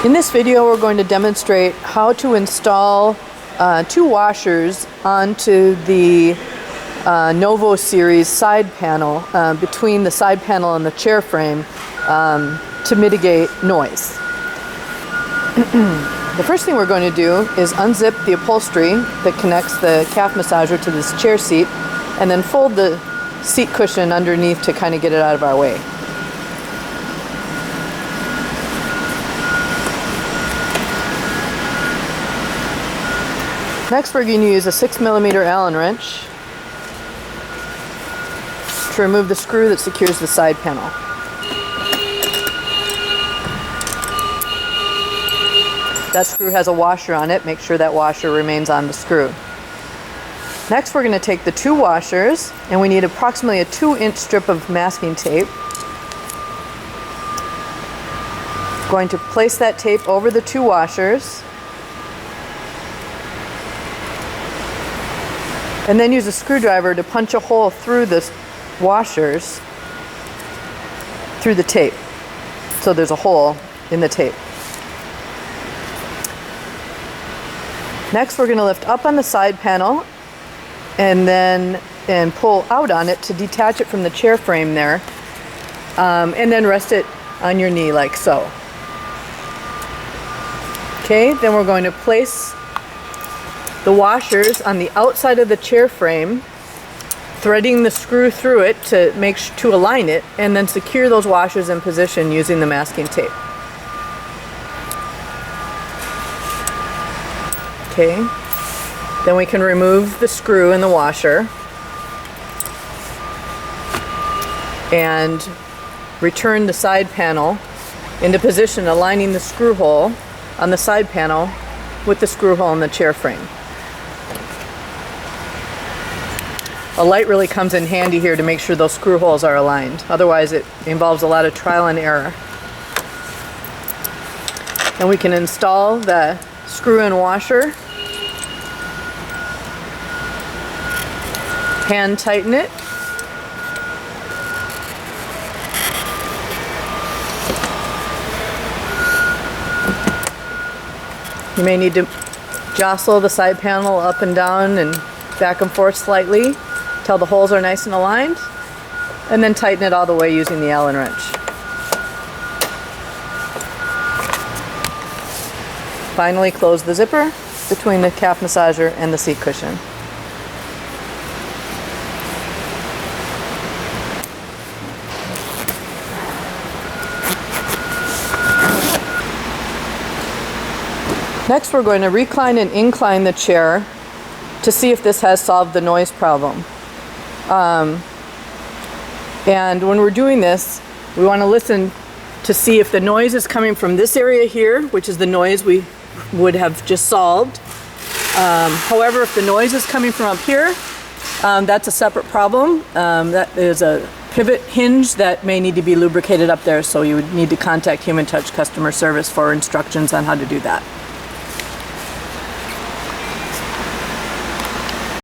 In this video, we're going to demonstrate how to install two washers onto the Novo Series side panel between the side panel and the chair frame to mitigate noise. The first thing we're going to do is unzip the upholstery that connects the calf massager to this chair seat and then fold the seat cushion underneath to kind of get it out of our way. Next, we're going to use a 6mm Allen wrench to remove the screw that secures the side panel. That screw has a washer on it. Make sure that washer remains on the screw. Next, we're going to take the two washers, and we need approximately a 2-inch strip of masking tape. Going to place that tape over the two washers, and then use a screwdriver to punch a hole through the washers, through the tape. So there's a hole in the tape. Next, we're going to lift up on the side panel and pull out on it to detach it from the chair frame there, and then rest it on your knee like so. Okay, then we're going to place the washers on the outside of the chair frame, threading the screw through it to align it, and then secure those washers in position using the masking tape. Okay, then we can remove the screw in the washer and return the side panel into position, aligning the screw hole on the side panel with the screw hole in the chair frame. A light really comes in handy here to make sure those screw holes are aligned. Otherwise, it involves a lot of trial and error. And we can install the screw-in washer, hand tighten it, you may need to jostle the side panel up and down and back and forth slightly till the holes are nice and aligned, and then tighten it all the way using the Allen wrench. Finally, close the zipper between the calf massager and the seat cushion. Next, we're going to recline and incline the chair to see if this has solved the noise problem. And when we're doing this, we want to listen to see if the noise is coming from this area here, which is the noise we would have just solved. However, if the noise is coming from up here, that's a separate problem. That is a pivot hinge that may need to be lubricated up there, so you would need to contact Human Touch customer service for instructions on how to do that.